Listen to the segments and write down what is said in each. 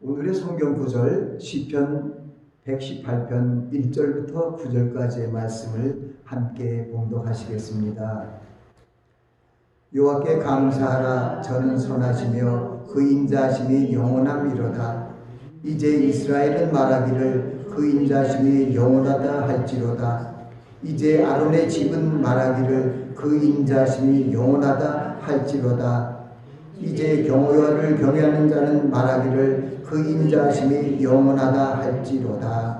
오늘의 성경 구절 시편 118편 1절부터 9절까지의 말씀을 함께 봉독하시겠습니다. 여호와께 감사하라. 저는 선하시며 그 인자하심이 영원함이로다. 이제 이스라엘은 말하기를 그 인자하심이 영원하다 할지로다. 이제 아론의 집은 말하기를 그 인자하심이 영원하다 할지로다. 이제 여호와를 경외하는 자는 말하기를 그 인자하심이 영원하다 할지로다.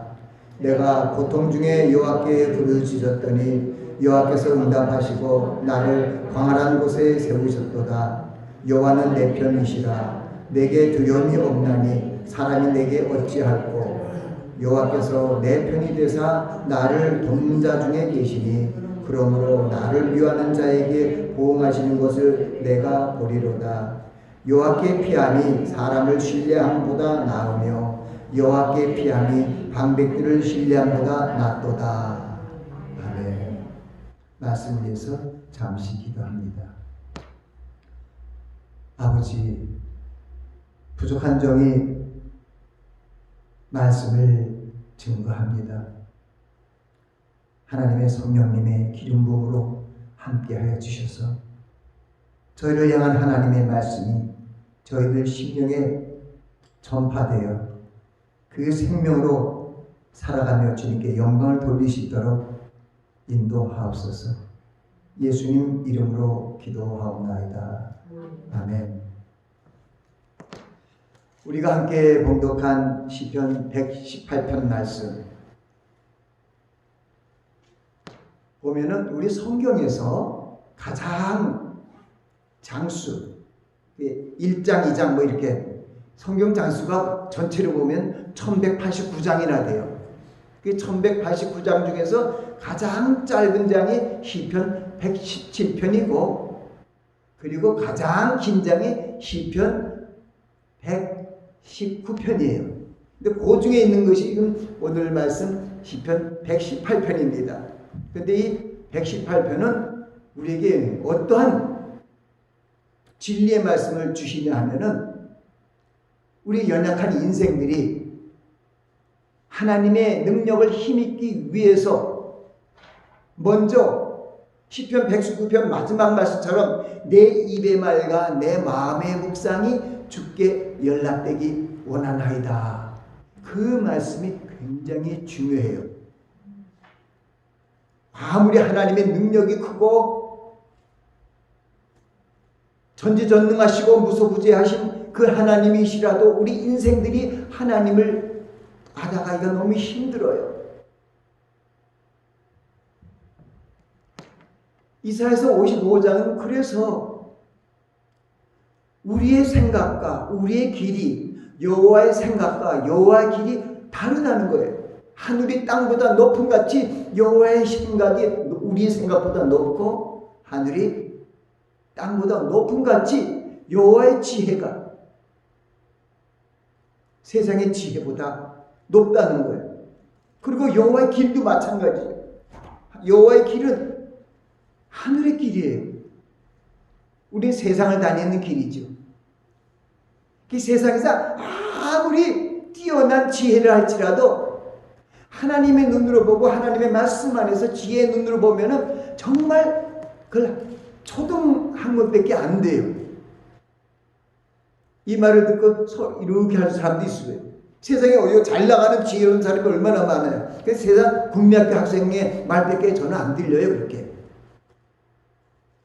내가 고통 중에 여호와께 부르짖었더니 여호와께서 응답하시고 나를 광활한 곳에 세우셨도다. 여호와는 내 편이시라. 내게 두려움이 없나니 사람이 내게 어찌할꼬. 여호와께서 내 편이 되사 나를 돕는 자 중에 계시니 그러므로 나를 미워하는 자에게 보응하시는 것을 내가 보리로다. 여호와께 피함이 사람을 신뢰함보다 나으며 여호와께 피함이 방백들을 신뢰함보다 낫도다. 아멘. 말씀을 위해서 잠시 기도합니다. 아버지, 부족한 종이 말씀을 증거합니다. 하나님의 성령님의 기름 부음으로 함께하여 주셔서 저희를 향한 하나님의 말씀이 저희들 심령에 전파되어 그 생명으로 살아가며 주님께 영광을 돌릴 수 있도록 인도하옵소서. 예수님 이름으로 기도하옵나이다. 아멘. 우리가 함께 봉독한 시편 118편 말씀 보면은 우리 성경에서 가장 장수 1장 2장 뭐 이렇게 성경 장수가 전체로 보면 1189장이나 돼요. 그 1189장 중에서 가장 짧은 장이 시편 117편이고 그리고 가장 긴 장이 시편 119편이에요. 근데 그 중에 있는 것이 지금 오늘 말씀 시편 118편입니다. 근데 이 118편은 우리에게 어떠한 진리의 말씀을 주시냐 하면은 우리 연약한 인생들이 하나님의 능력을 힘입기 위해서 먼저 시편 119편 마지막 말씀처럼 내 입의 말과 내 마음의 묵상이 주께 연락되기 원하나이다. 그 말씀이 굉장히 중요해요. 아무리 하나님의 능력이 크고 전지전능하시고 무소부재하신 그 하나님이시라도 우리 인생들이 하나님을 알아가기가 너무 힘들어요. 이사야서 55장은 그래서 우리의 생각과 우리의 길이 여호와의 생각과 여호와의 길이 다르다는 거예요. 하늘이 땅보다 높은 같이 여호와의 생각이 우리의 생각보다 높고 하늘이 땅보다 높은 같이 여호와의 지혜가 세상의 지혜보다 높다는 거예요. 그리고 여호와의 길도 마찬가지예요. 여호와의 길은 하늘의 길이에요. 우리 세상을 다니는 길이죠. 그 세상에서 아무리 뛰어난 지혜를 할지라도 하나님의 눈으로 보고 하나님의 말씀 안에서 지혜의 눈으로 보면은 정말 그걸 초등 학문밖에 안 돼요. 이 말을 듣고 이렇게 하는 사람도 있어요. 세상에 어디 잘 나가는 지혜로운 사람이 얼마나 많아요. 그래서 세상 국민학교 학생의 말밖에 저는 안 들려요. 그렇게.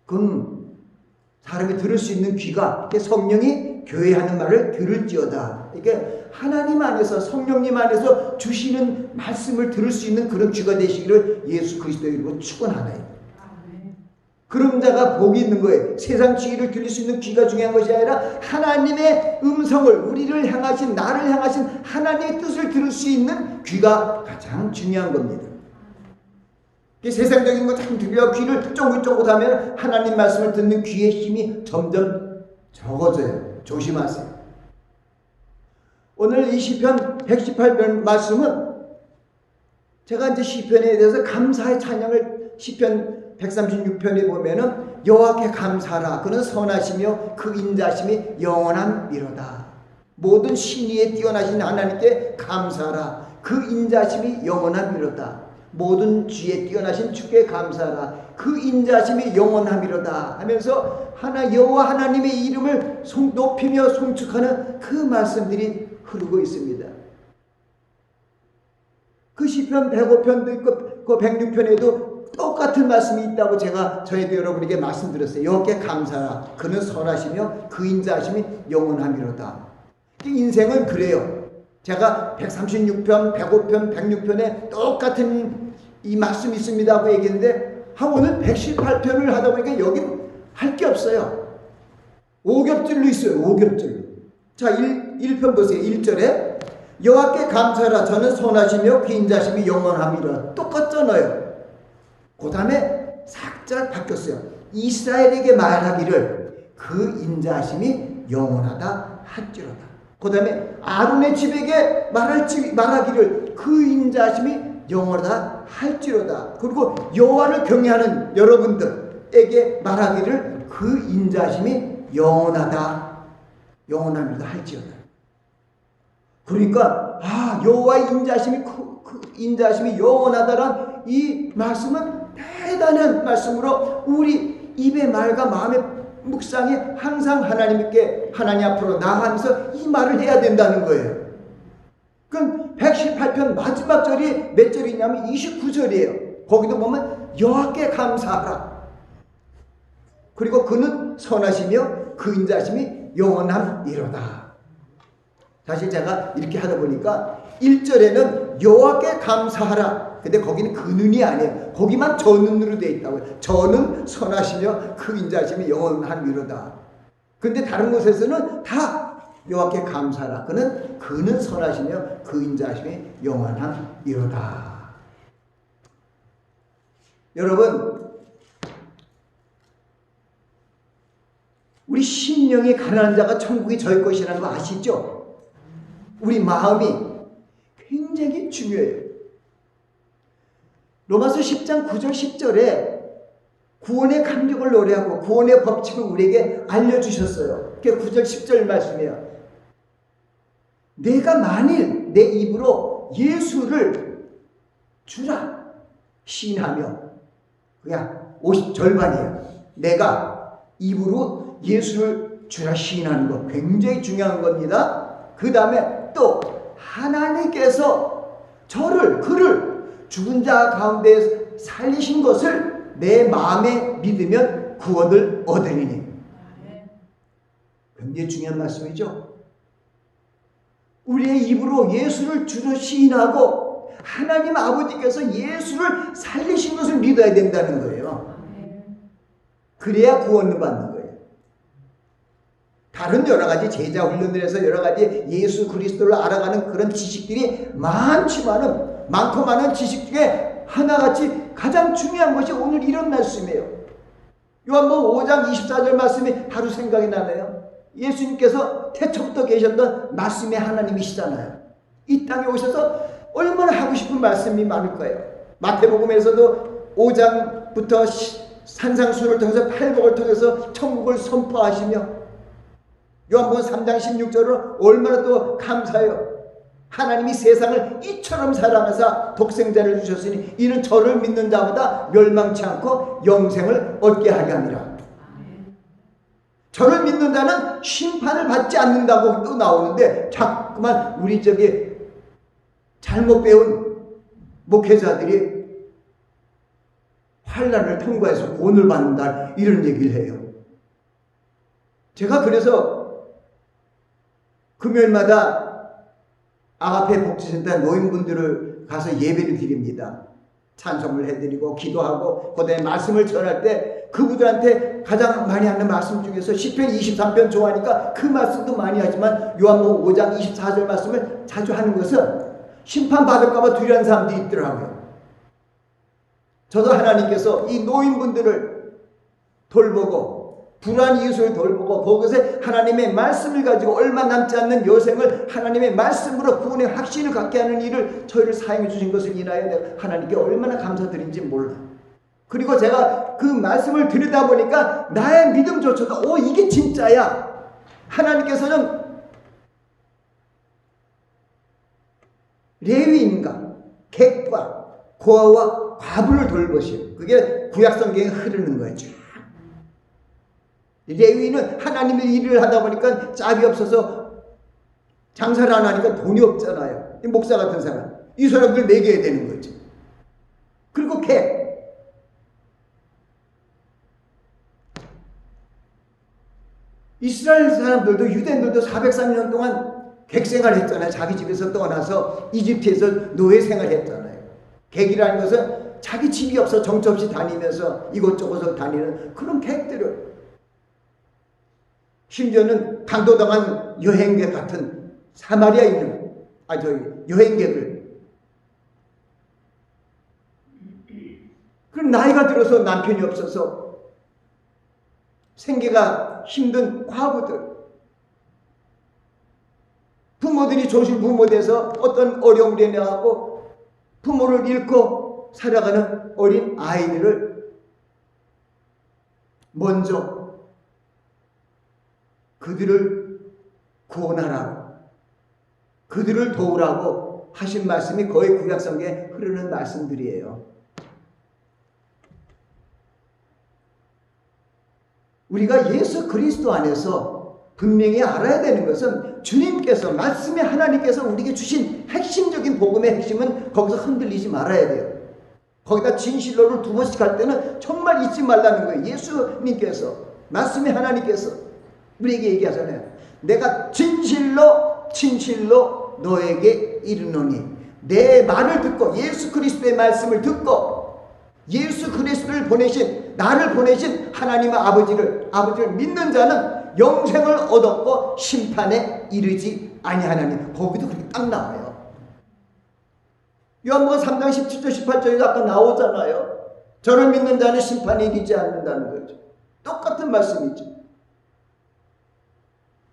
그건 사람이 들을 수 있는 귀가 성령이 교회 하는 말을 들을지어다. 이게 하나님 안에서 성령님 안에서 주시는 말씀을 들을 수 있는 그런 귀가 되시기를 예수 그리스도의 이름으로 축원하나요. 그런 자가 복이 있는 거예요. 세상 지혜를 들을 수 있는 귀가 중요한 것이 아니라 하나님의 음성을 우리를 향하신 나를 향하신 하나님의 뜻을 들을 수 있는 귀가 가장 중요한 겁니다. 세상적인 거 참 들려 귀를 쫑긋쫑긋하면 하나님 말씀을 듣는 귀의 힘이 점점 적어져요. 조심하세요. 오늘 이 시편 118편 말씀은 제가 이제 시편에 대해서 감사의 찬양을 시편 136편에 보면은 여호와께 감사하라. 그는 선하시며 그 인자심이 영원함이로다. 모든 신의에 뛰어나신 하나님께 감사하라. 그 인자심이 영원함이로다. 모든 지혜에 뛰어나신 주께 감사하라. 그 인자심이 영원함이로다 하면서 여호와 하나님의 이름을 높이며 송축하는 그 말씀들이 흐르고 있습니다. 그 시편 105편도 있고 그 106편에도 똑같은 말씀이 있다고 제가 저희도 여러분에게 말씀드렸어요. 여호와께 감사하라. 그는 선하시며 그 인자하심이 영원함이로다. 인생은 그래요. 제가 136편, 105편, 106편에 똑같은 이 말씀이 있습니다 하고 얘기했는데 오늘 118편을 하다 보니까 여기 할 게 없어요. 5겹줄로 있어요. 5겹줄로. 자, 1편 보세요. 1절에 여호와께 감사하라. 저는 선하시며 그 인자심이 영원함이라. 똑같잖아요. 그 다음에 살짝 바뀌었어요. 이스라엘에게 말하기를 그 인자심이 영원하다 할지로다. 그 다음에 아론의 집에게 말하기를 그 인자심이 영원하다 할지로다. 그리고 여호와를 경외하는 여러분들에게 말하기를 그 인자심이 영원합니다 할지로다. 그러니까 여호와의 인자심이 영원하다란 이 말씀은 대단한 말씀으로 우리 입의 말과 마음의 묵상에 항상 하나님 앞으로 나아가면서 이 말을 해야 된다는 거예요. 그럼 118편 마지막 절이 몇 절이냐면 29절이에요. 거기도 보면 여호와께 감사하라. 그리고 그는 선하시며 그 인자심이 영원함이로다. 사실 제가 이렇게 하다 보니까 1절에는 여호와께 감사하라. 근데 거기는 그는이 아니에요. 거기만 저는으로 되어 있다고요. 저는 선하시며 그 인자심이 영원함이로다. 근데 다른 곳에서는 다 여호와께 감사하라. 그는 선하시며 그 인자심이 영원함이로다. 여러분, 우리 심령이 가난한 자가 천국이 저희 것이라는 거 아시죠? 우리 마음이 굉장히 중요해요. 로마서 10장 9절 10절에 구원의 감격을 노래하고 구원의 법칙을 우리에게 알려주셨어요. 그게 9절 10절 말씀이에요. 내가 만일 내 입으로 예수를 주라 시인하며, 그냥 50 절반이에요. 내가 입으로 예수를 주라 시인하는 것 굉장히 중요한 겁니다. 그 다음에 또 하나님께서 그를 죽은 자 가운데 살리신 것을 내 마음에 믿으면 구원을 얻으리니. 굉장히 중요한 말씀이죠. 우리의 입으로 예수를 주로 시인하고 하나님 아버지께서 예수를 살리신 것을 믿어야 된다는 거예요. 그래야 구원을 받는 거예요. 다른 여러 가지 제자 훈련을 해서 여러 가지 예수 그리스도를 알아가는 그런 지식들이 많고 많은 지식 중에 하나같이 가장 중요한 것이 오늘 이런 말씀이에요. 요한복음 5장 24절 말씀이 바로 생각이 나네요. 예수님께서 태초부터 계셨던 말씀의 하나님이시잖아요. 이 땅에 오셔서 얼마나 하고 싶은 말씀이 많을 거예요. 마태복음에서도 5장부터 산상수를 통해서 팔복을 통해서 천국을 선포하시며, 요한복음 3장 16절은 얼마나 또 감사해요. 하나님이 세상을 이처럼 사랑하사 독생자를 주셨으니 이는 저를 믿는 자보다 멸망치 않고 영생을 얻게 하려 함이라. 저를 믿는 자는 심판을 받지 않는다고 또 나오는데, 자꾸만 우리 잘못 배운 목회자들이 환난을 통과해서 구원을 받는다 이런 얘기를 해요. 제가 그래서 금요일마다 아가페 복지센터 노인분들을 가서 예배를 드립니다. 찬송을 해드리고 기도하고 그다음에 말씀을 전할 때 그분들한테 가장 많이 하는 말씀 중에서 시편 23편 좋아하니까 그 말씀도 많이 하지만 요한복음 5장 24절 말씀을 자주 하는 것은 심판받을까 봐 두려운 사람들이 있더라고요. 저도 하나님께서 이 노인분들을 돌보고 불안 이웃을 돌보고 그것에 하나님의 말씀을 가지고 얼마 남지 않는 여생을 하나님의 말씀으로 구원의 확신을 갖게 하는 일을 저희를 사용해 주신 것을 인하여 내가 하나님께 얼마나 감사드린지 몰라. 그리고 제가 그 말씀을 들으다 보니까 나의 믿음조차도 이게 진짜야. 하나님께서는 레위인과 객과 고아와 과부를 돌보시오. 그게 구약성경에 흐르는 거죠. 레위인은 하나님의 일을 하다 보니까 짝이 없어서 장사를 안 하니까 돈이 없잖아요. 목사 같은 사람. 이 사람들 먹여야 되는 거죠. 그리고 객. 이스라엘 사람들도 유대인들도 430년 동안 객생활을 했잖아요. 자기 집에서 떠나서 이집트에서 노예 생활했잖아요. 객이라는 것은 자기 집이 없어 정처없이 다니면서 이곳저곳을 다니는 그런 객들을, 심지어는 강도당한 여행객 같은 사마리아에 있는 여행객을, 그럼 나이가 들어서 남편이 없어서 생계가 힘든 과부들, 부모들이 조실부모 돼서 어떤 어려움에 나가고 부모를 잃고 살아가는 어린 아이들을 먼저 그들을 구원하라고, 그들을 도우라고 하신 말씀이 거의 구약성경에 흐르는 말씀들이에요. 우리가 예수 그리스도 안에서 분명히 알아야 되는 것은 주님께서, 말씀의 하나님께서 우리에게 주신 핵심적인 복음의 핵심은 거기서 흔들리지 말아야 돼요. 거기다 진실로를 두 번씩 할 때는 정말 잊지 말라는 거예요. 예수님께서, 말씀의 하나님께서 우리에게 얘기하잖아요. 내가 진실로 너에게 이르노니, 내 말을 듣고 예수 그리스도의 말씀을 듣고 예수 그리스도를 보내신, 나를 보내신 하나님의 아버지를 믿는 자는 영생을 얻었고 심판에 이르지 아니하나니. 거기도 그렇게 딱 나와요. 요한복음 3장 17절 18절에도 아까 나오잖아요. 저를 믿는 자는 심판에 이르지 않는다는 거죠. 똑같은 말씀이죠.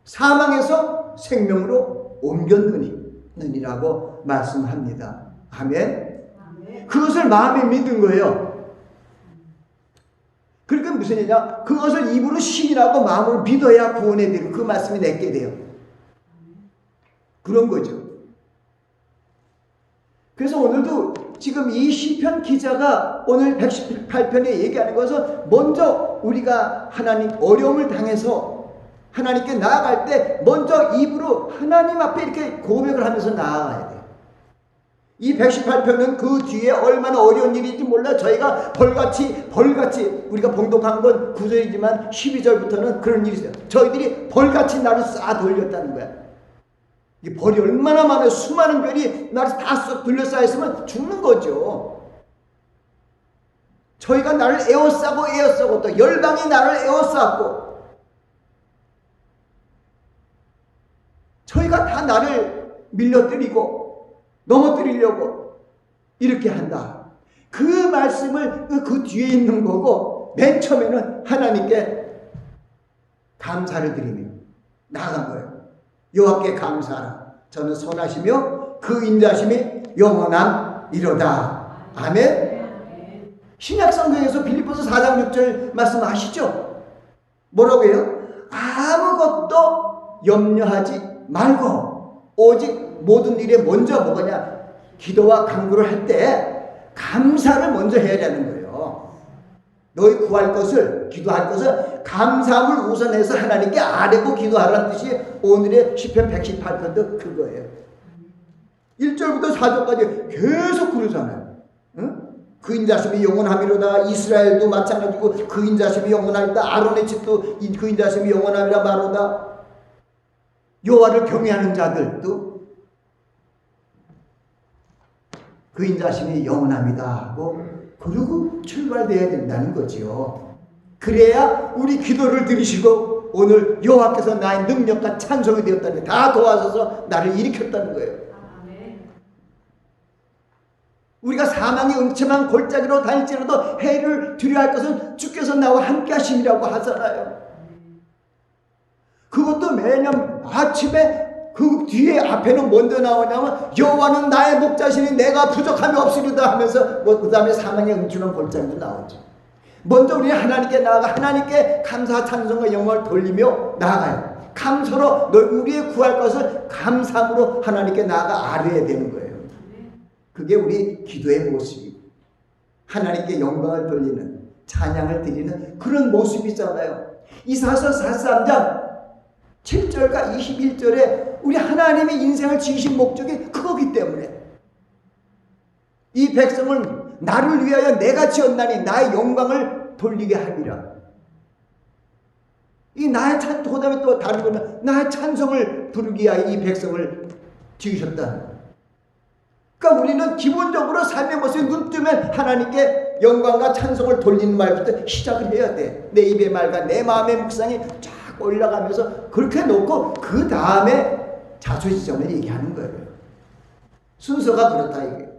사망에서 생명으로 옮겼느니라고 말씀합니다. 아멘. 그것을 마음에 믿은 거예요. 그러니까 무슨 얘기냐? 그것을 입으로 신이라고 마음으로 믿어야 구원에 되고 그 말씀이 내게 돼요. 그런 거죠. 그래서 오늘도 지금 이 시편 기자가 오늘 118편에 얘기하는 것은 먼저 우리가 하나님 어려움을 당해서 하나님께 나아갈 때 먼저 입으로 하나님 앞에 이렇게 고백을 하면서 나아가야 돼요. 이 118편은 그 뒤에 얼마나 어려운 일인지 몰라. 저희가 벌같이 우리가 봉독한 건 9절이지만 12절부터는 그런 일이 있어요. 저희들이 벌같이 나를 쌓아 돌렸다는 거야. 이 벌이 얼마나 많아요. 수많은 별이 나를 다 쏙 둘러싸여 있으면 죽는 거죠. 저희가 나를 에워싸고 또 열방이 나를 에워쌌고 저희가 다 나를 밀려뜨리고 넘어뜨리려고 이렇게 한다. 그 말씀을 그 뒤에 있는 거고, 맨 처음에는 하나님께 감사를 드리며 나아간 거예요. 여호와께 감사하라. 저는 선하시며 그 인자심이 영원함이로다. 아멘. 신약성경에서 빌립보서 4장 6절 말씀 아시죠? 뭐라고 해요? 아무것도 염려하지 말고 오직 모든 일에 먼저 뭐냐? 기도와 간구를 할 때 감사를 먼저 해야 되는 거예요. 너희 구할 것을, 기도할 것을 감사함을 우선해서 하나님께 아뢰고 기도하라는 뜻이 오늘의 시편 118편도 그거예요. 1절부터 4절까지 계속 그러잖아요. 응? 그 인자심이 영원함이로다. 이스라엘도 마찬가지고 그 인자심이 영원하리다. 아론의 집도 그 인자심이 영원함이라 말로다. 여호와를 경외하는 자들도 그 인자심이 영원합니다 하고 그러고 출발돼야 된다는 거지요. 그래야 우리 기도를 들으시고 오늘 여호와께서 나의 능력과 찬송이 되었다는, 다 도와줘서 나를 일으켰다는 거예요. 우리가 사망의 음침한 골짜기로 다닐지라도 해를 두려워할 것은 주께서 나와 함께 하심이라고 하잖아요. 그것도 매년 아침에 그 뒤에 앞에는 뭔데 나오냐면 여호와는 나의 목자시니 내가 부족함이 없으리다 하면서 그 다음에 사망의 음침한 골짜기도 나오죠. 먼저 우리는 하나님께 나아가 하나님께 감사 찬송과 영광을 돌리며 나아가요. 감사로 우리의 구할 것을 감사함으로 하나님께 나아가 아뢰야 되는 거예요. 그게 우리 기도의 모습이고 하나님께 영광을 돌리는 찬양을 드리는 그런 모습이잖아요. 이사야서 43장 7절과 21절에 우리 하나님의 인생을 지으신 목적이 그거기 때문에 이 백성을 나를 위하여 내가 지었나니 나의 영광을 돌리게 하리라. 이 나의 그 다음에 또 다른 거는 나의 찬송을 부르기 위하여 이 백성을 지으셨다. 그러니까 우리는 기본적으로 삶의 모습에 눈 뜨면 하나님께 영광과 찬송을 돌리는 말부터 시작을 해야 돼. 내 입의 말과 내 마음의 묵상이 쫙 올라가면서 그렇게 놓고 그 다음에 자초지종을 얘기하는 거예요. 순서가 그렇다 이게.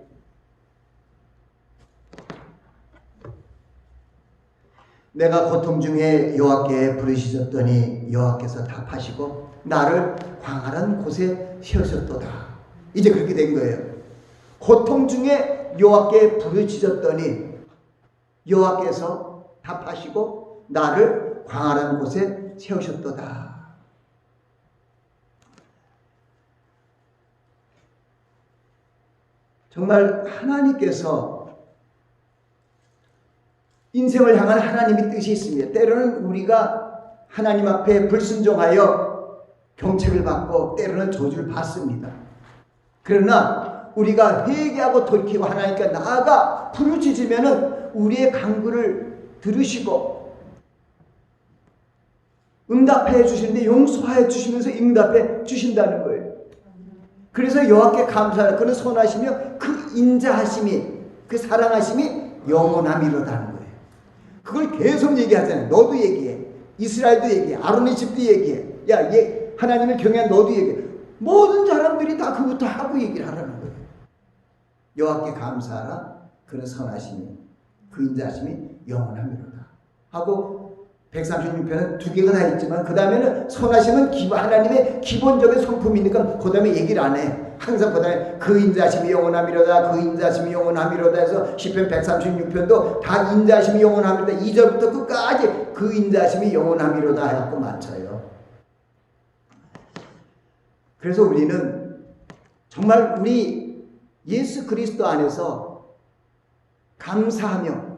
내가 고통 중에 여호와께 부르짖었더니 여호와께서 답하시고 나를 광활한 곳에 세우셨도다. 이제 그렇게 된 거예요. 고통 중에 여호와께 부르짖었더니 여호와께서 답하시고 나를 광활한 곳에 세우셨도다. 정말 하나님께서 인생을 향한 하나님의 뜻이 있습니다. 때로는 우리가 하나님 앞에 불순종하여 경책을 받고 때로는 저주를 받습니다. 그러나 우리가 회개하고 돌이키고 하나님께 나아가 부르짖으면 우리의 간구를 들으시고 응답해 주시는데 용서해 주시면서 응답해 주신다는 거예요. 그래서 여호와께 감사하라. 그는 선하시며 그 인자하심이 그 사랑하심이 영원함이로다는 거예요. 그걸 계속 얘기하잖아요. 너도 얘기해. 이스라엘도 얘기해. 아론의 집도 얘기해. 야, 얘 하나님을 경외한 너도 얘기해. 모든 사람들이 다 그부터 하고 얘기를 하라는 거예요. 여호와께 감사하라. 그는 선하심이 그 인자하심이 영원함이로다 하고 136편은 두 개가 다 있지만 그 다음에는 선하심은 하나님의 기본적인 성품이니까 그 다음에 얘기를 안 해. 항상 그 다음에 그 인자하심이 영원함이로다. 그 인자하심이 영원함이로다 해서 시편 136편도 다 인자하심이 영원함이로다. 2절부터 끝까지 그 인자하심이 영원함이로다 해갖고 맞춰요. 그래서 우리는 정말 우리 예수 그리스도 안에서 감사하며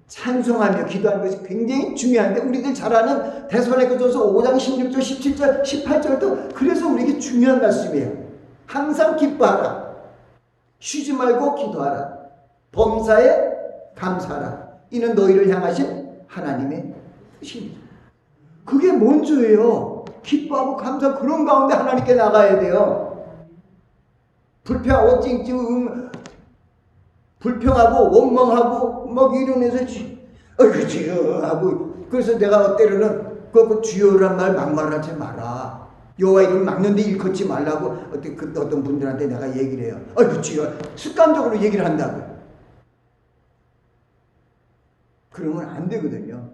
찬송하며 기도하는 것이 굉장히 중요한데 우리들 잘 아는 데살로니가전서 5장 16절 17절 18절도 그래서 우리에게 중요한 말씀이에요. 항상 기뻐하라. 쉬지 말고 기도하라. 범사에 감사하라. 이는 너희를 향하신 하나님의 뜻입니다. 그게 먼저예요. 기뻐하고 감사 그런 가운데 하나님께 나가야 돼요. 불평하고 찡찡 불평하고 원망하고 막 이러면서 어이구 주여 하고 그래서 내가 때로는 그 주여란 말 막말하지 마라. 여호와 이름 막는데 일컫지 말라고 어떤 분들한테 내가 얘기를 해요. 어이구 주여 습관적으로 얘기를 한다고. 그러면 안 되거든요.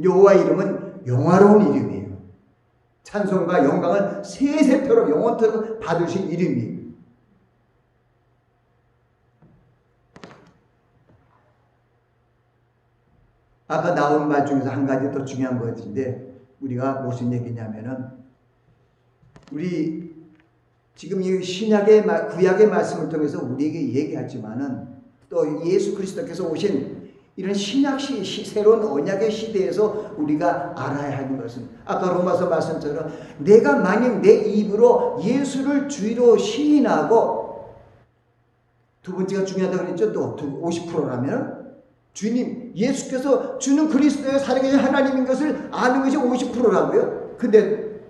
여호와 이름은 영화로운 이름이에요. 찬송과 영광을 세세토록 영원토록 받으신 이름이에요. 아까 나온 말 중에서 한 가지 더 중요한 것인데 우리가 무슨 얘기냐면은 우리 지금 이 신약의 구약의 말씀을 통해서 우리에게 얘기하지만은 또 예수 그리스도께서 오신 이런 신약 새로운 언약의 시대에서 우리가 알아야 하는 것은 아까 로마서 말씀처럼 내가 만약 내 입으로 예수를 주로 시인하고 두 번째가 중요하다고 그랬죠. 또 50%라면 주님, 예수께서 주는 그리스도의 살아계신 하나님인 것을 아는 것이 50%라고요. 근데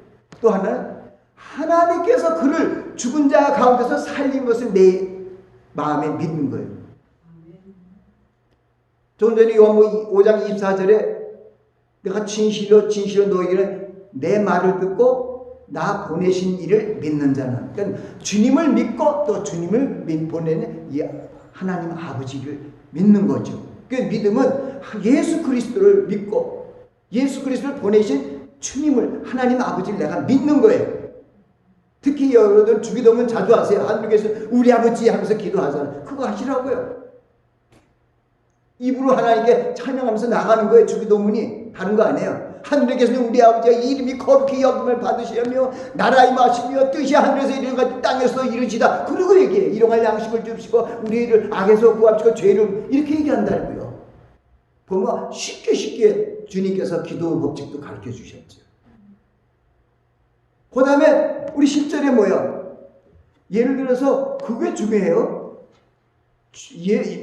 또 하나는 하나님께서 그를 죽은 자 가운데서 살린 것을 내 마음에 믿는 거예요. 좀 전에 요한복음 5장 24절에 내가 진실로 너희는 내 말을 듣고 나 보내신 이를 믿는 자는 그러니까 주님을 믿고 또 주님을 보내는 이 하나님 아버지를 믿는 거죠. 그 믿음은 예수 그리스도를 믿고 예수 그리스도를 보내신 주님을 하나님 아버지를 내가 믿는 거예요. 특히 여러분 주기도문 자주 하세요. 한국에서 우리 아버지 하면서 기도하잖아요. 그거 하시라고요. 입으로 하나님께 찬양하면서 나가는 거예요. 주기도문이 다른 거 아니에요. 하늘에 계시는 우리 아버지의 이름이 거룩히 여김을 받으시며 나라의 마시며 뜻이 하늘에서 이루는 것 땅에서 이루지다. 그리고 얘기해. 일용할 양식을 주시고 우리를 악에서 구하시고 죄를 이렇게 얘기한다고요. 보면 쉽게 주님께서 기도 법칙도 가르쳐 주셨죠. 그 다음에 우리 10절에 뭐야? 예를 들어서 그게 중요해요.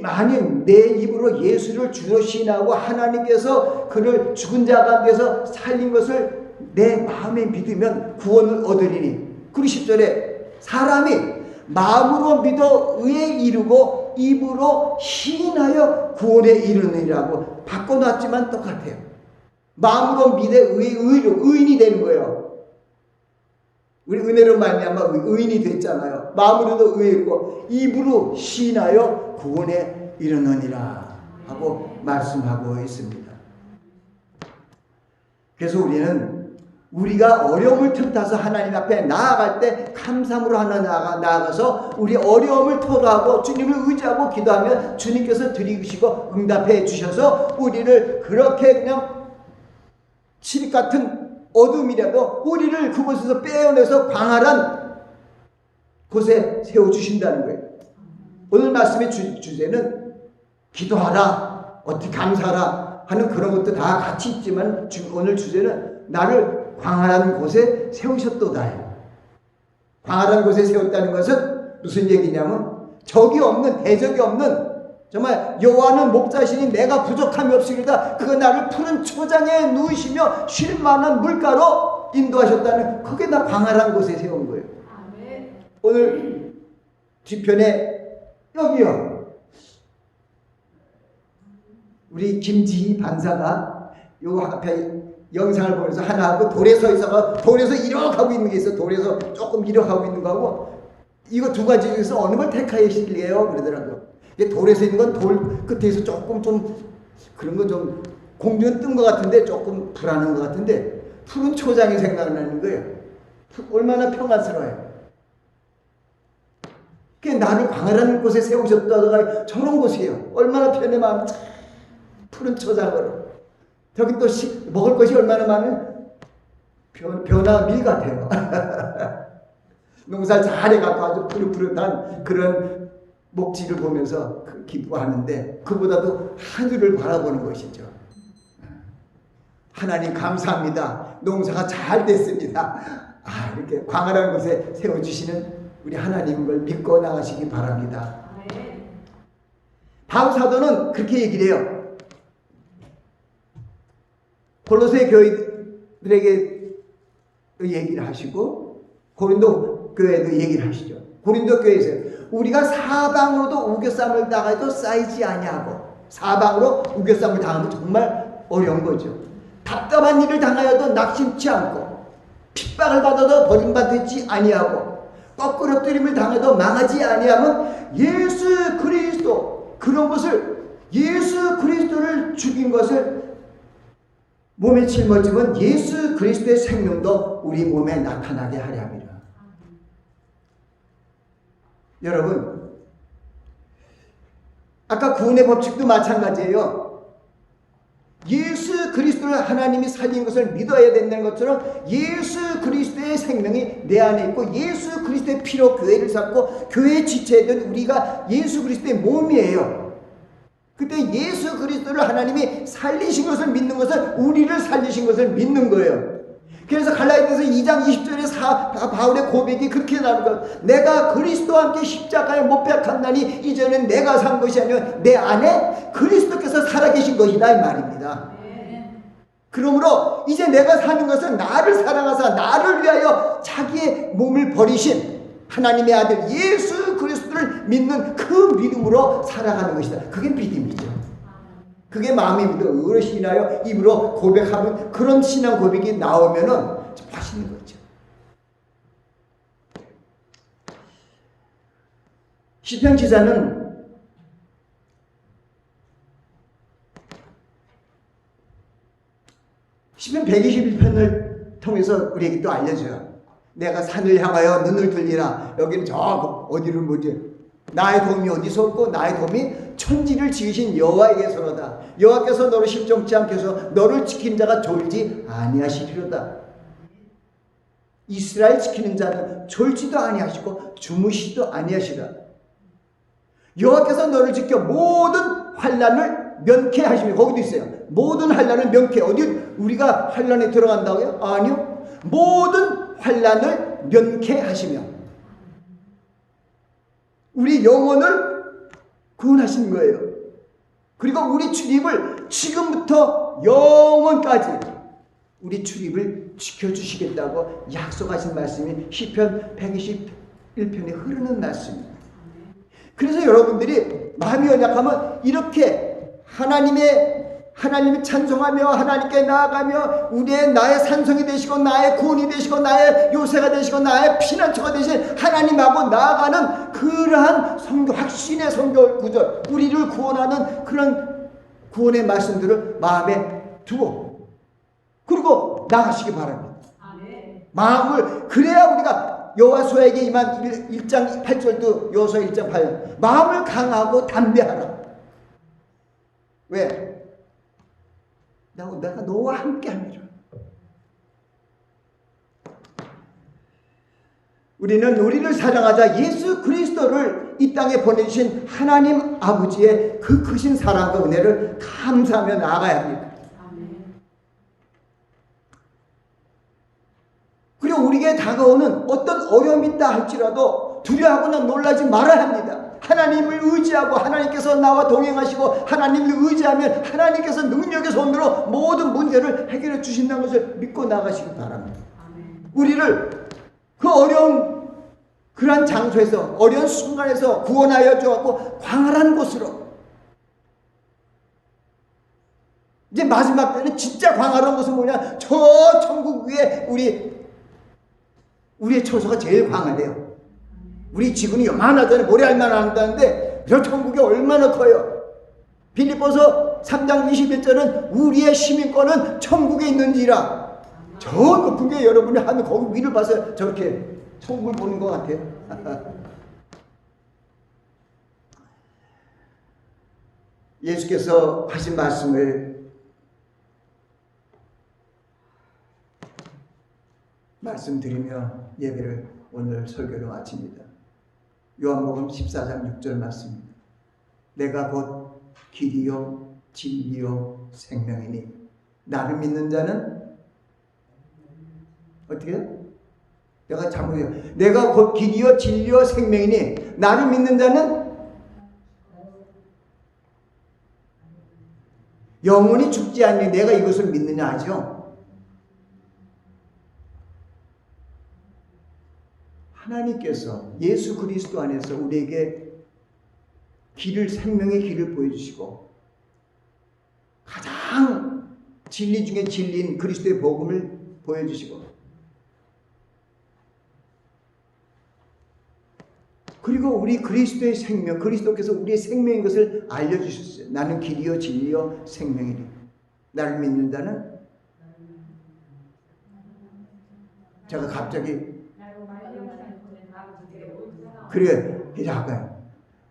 만약 내 입으로 예수를 주로 시인하고 하나님께서 그를 죽은 자 가운데서 살린 것을 내 마음에 믿으면 구원을 얻으리니. 그리고 10절에 사람이 마음으로 믿어 의에 이르고 입으로 시인하여 구원에 이르느니라고 바꿔놨지만 똑같아요. 마음으로 믿어 의인이 되는 거예요. 우리 은혜로 말미암아 의인이 됐잖아요. 마음으로도 의인이고 입으로 시인하여 구원에 이르느니라 하고 말씀하고 있습니다. 그래서 우리는 우리가 어려움을 틈타서 하나님 앞에 나아갈 때 감사함으로 나아가서 우리 어려움을 토로하고 주님을 의지하고 기도하면 주님께서 들이시고 응답해 주셔서 우리를 그렇게 그냥 칠흑 같은 어둠이라도 우리를 그곳에서 빼어내서 광활한 곳에 세워주신다는 거예요. 오늘 말씀의 주제는 기도하라, 어떻게 감사하라 하는 그런 것도 다 같이 있지만 오늘 주제는 나를 광활한 곳에 세우셨도다. 광활한 곳에 세웠다는 것은 무슨 얘기냐면 적이 없는, 대적이 없는, 정말 여호와는 목자시니 내가 부족함이 없으리다. 그가 나를 푸른 초장에 누이시며 쉴 만한 물가로 인도하셨다는, 그게 나 광활한 곳에 세운 거예요. 아멘. 오늘 뒤편에 여기요, 우리 김지희 반사가 요 앞에 영상을 보면서 하나하고 돌에 서 있어가 돌에서 이렇게 하고 있는 게 있어. 돌에서 조금 이렇게 하고 있는 거하고 이거 두 가지 중에서 어느 걸 택하실래요? 그러더라고요. 돌에서 있는 건 돌 끝에서 조금 좀 그런 거 좀 공중에 뜬 것 같은데 조금 불안한 것 같은데 푸른 초장이 생각나는 거예요. 얼마나 평안스러워요. 그게 나를 광활한 곳에 세우셨다가 저런 곳이에요. 얼마나 편해 마음. 푸른 초장으로. 저기 또 먹을 것이 얼마나 많은 벼나 밀 같아요. 농사를 잘해갖고 아주 푸릇푸릇한 그런 목지를 보면서 기뻐하는데 그보다도 하늘을 바라보는 것이죠. 하나님 감사합니다. 농사가 잘 됐습니다. 이렇게 광활한 곳에 세워주시는 우리 하나님을 믿고 나가시기 바랍니다. 바울 사도는 그렇게 얘기를 해요. 골로새 교회들에게 얘기를 하시고 고린도 교회도 얘기를 하시죠. 고린도 교회에서 우리가 사방으로도 우겨쌈을 당해도 쌓이지 아니하고, 사방으로 우겨쌈을 당하면 정말 어려운 거죠. 답답한 일을 당하여도 낙심치 않고, 핍박을 받아도 버림받지 아니하고, 거꾸로 뜨림을 당해도 망하지 아니하면 예수 그리스도, 그런 것을, 예수 그리스도를 죽인 것을 몸에 짊어지면 예수 그리스도의 생명도 우리 몸에 나타나게 하려 합니다. 여러분, 아까 구원의 법칙도 마찬가지예요. 예수 그리스도를 하나님이 살린 것을 믿어야 된다는 것처럼 예수 그리스도의 생명이 내 안에 있고 예수 그리스도의 피로 교회를 쌓고 교회의 지체된 우리가 예수 그리스도의 몸이에요. 그때 예수 그리스도를 하나님이 살리신 것을 믿는 것은 우리를 살리신 것을 믿는 거예요. 그래서 갈라디아서 2장 20절에 바울의 고백이 그렇게 나오는 것. 내가 그리스도와 함께 십자가에 못 박혔나니 이제는 내가 산 것이 아니라 내 안에 그리스도께서 살아계신 것이다, 이 말입니다. 그러므로 이제 내가 사는 것은 나를 사랑하사 나를 위하여 자기의 몸을 버리신 하나님의 아들 예수 그리스도를 믿는 그 믿음으로 살아가는 것이다. 그게 믿음이죠. 그게 마음에 믿어 의로 신하여 입으로 고백하면 그런 신앙 고백이 나오면은 맛있는 거죠. 시편 기자는 시편 121편을 통해서 우리에게 또 알려줘요. 내가 산을 향하여 눈을 들리라. 여기는 저 어디를 뭐지? 나의 도움이 어디서 없고 나의 도움이 천지를 지으신 여호와에게서로다. 여호와께서 너를 실종치 않게 해서 너를 지키는 자가 졸지 아니하시리로다. 이스라엘 지키는 자는 졸지도 아니하시고 주무시지도 아니하시라. 여호와께서 너를 지켜 모든 환난을 면케하시며, 거기도 있어요. 모든 환난을 면케. 어디 우리가 환난에 들어간다고요? 아니요. 모든 환난을 면케하시며 우리 영혼을 구원하신 거예요. 그리고 우리 출입을 지금부터 영원까지 우리 출입을 지켜주시겠다고 약속하신 말씀이 시편 121편에 흐르는 말씀입니다. 그래서 여러분들이 마음이 연약하면 이렇게 하나님을 찬송하며 하나님께 나아가며 나의 산성이 되시고 나의 구원이 되시고 나의 요새가 되시고 나의 피난처가 되신 하나님하고 나아가는 그러한 확신의 성경 구절, 우리를 구원하는 그런 구원의 말씀들을 마음에 두고 그리고 나가시기 바랍니다. 마음을, 그래야 우리가 여호와서에게 임한 1장 8절도 여호수아 1장 8절, 마음을 강하고 담대하라. 왜? 내가 너와 함께 함이라. 우리를 사랑하자 예수 그리스도를 이 땅에 보내주신 하나님 아버지의 그 크신 사랑과 은혜를 감사하며 나아가야 합니다. 그리고 우리에게 다가오는 어떤 어려움이 있다 할지라도 두려워하거나 놀라지 말아야 합니다. 하나님을 의지하고 하나님께서 나와 동행하시고 하나님을 의지하면 하나님께서 능력의 손으로 모든 문제를 해결해 주신다는 것을 믿고 나가시기 바랍니다. 우리를 그 어려운 그러한 장소에서, 어려운 순간에서 구원하여 주었고 광활한 곳으로, 이제 마지막 때는 진짜 광활한 곳은 뭐냐, 저 천국 위에 우리의 처소가 제일 광활해요. 우리 지구는 요만하잖아요. 모래알만 한다는데 저 천국이 얼마나 커요. 빌립보서 3장 21절은 우리의 시민권은 천국에 있는지라. 저 높은 게 여러분이 하면 거기 위를 봐서 저렇게 천국을 보는 것 같아요. 예수께서 하신 말씀을 말씀드리며 예배를 오늘 설교를 마칩니다. 요한복음 14장 6절 말씀입니다. 내가 곧 길이요 진리요 생명이니 나를 믿는 자는 어떻게 해요? 내가 잘못해요. 내가 곧 길이요 진리요 생명이니 나를 믿는 자는 영원히 죽지 않니 내가 이것을 믿느냐 하죠. 하나님께서 예수 그리스도 안에서 우리에게 생명의 길을 보여주시고 가장 진리 중에 진리인 그리스도의 복음을 보여주시고 그리고 우리 그리스도의 생명, 그리스도께서 우리의 생명인 것을 알려주셨어요. 나는 길이요 진리요 생명이니 나를 믿는 자는, 제가 갑자기 그래 아까요.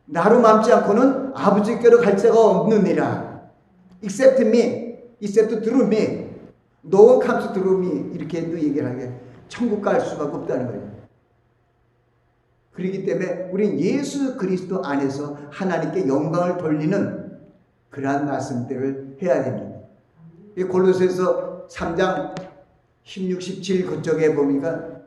나로 맘지 않고는 아버지께로 갈 자가 없느니라. Except me, except through me, no one comes through me, 이렇게도 얘기를 하게 천국 갈 수밖에 없다는 거예요. 그렇기 때문에 우리는 예수 그리스도 안에서 하나님께 영광을 돌리는 그러한 말씀들을 해야 됩니다. 골로새서 3장 16, 17 그쪽에 보니까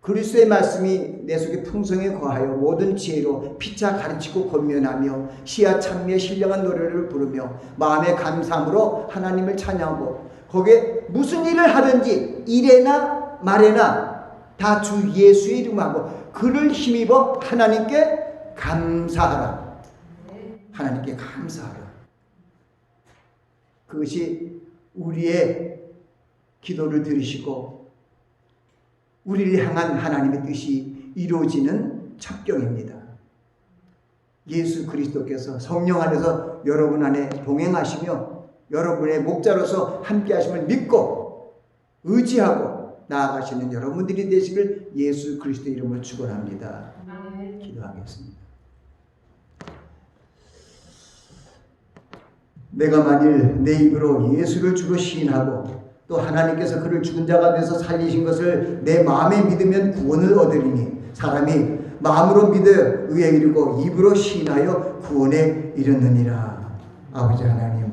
그리스도의 말씀이 내 속에 풍성에 거하여 모든 지혜로 피차 가르치고 권면하며 시야 찬미의 신령한 노래를 부르며 마음의 감사함으로 하나님을 찬양하고 거기에 무슨 일을 하든지 이래나 말에나 다 주 예수의 이름하고 그를 힘입어 하나님께 감사하라. 하나님께 감사하라. 그것이 우리의 기도를 들으시고 우리를 향한 하나님의 뜻이 이루어지는 첩경입니다. 예수 그리스도께서 성령 안에서 여러분 안에 동행하시며 여러분의 목자로서 함께 하심을 믿고 의지하고 나아가시는 여러분들이 되시길 예수 그리스도 이름으로 축원합니다. 기도하겠습니다. 내가 만일 내 입으로 예수를 주로 시인하고 또 하나님께서 그를 죽은 자 가운데서 살리신 것을 내 마음에 믿으면 구원을 얻으리니 사람이 마음으로 믿어 의에 이르고 입으로 시인하여 구원에 이르느니라. 아버지 하나님,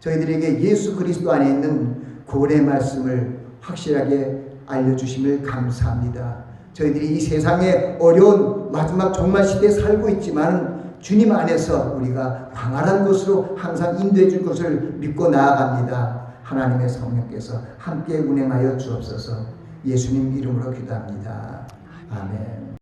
저희들에게 예수 그리스도 안에 있는 구원의 말씀을 확실하게 알려주심을 감사합니다. 저희들이 이 세상의 어려운 마지막 종말 시대에 살고 있지만 주님 안에서 우리가 광활한 것으로 항상 인도해 줄 것을 믿고 나아갑니다. 하나님의 성령께서 함께 운행하여 주옵소서. 예수님 이름으로 기도합니다. 아멘.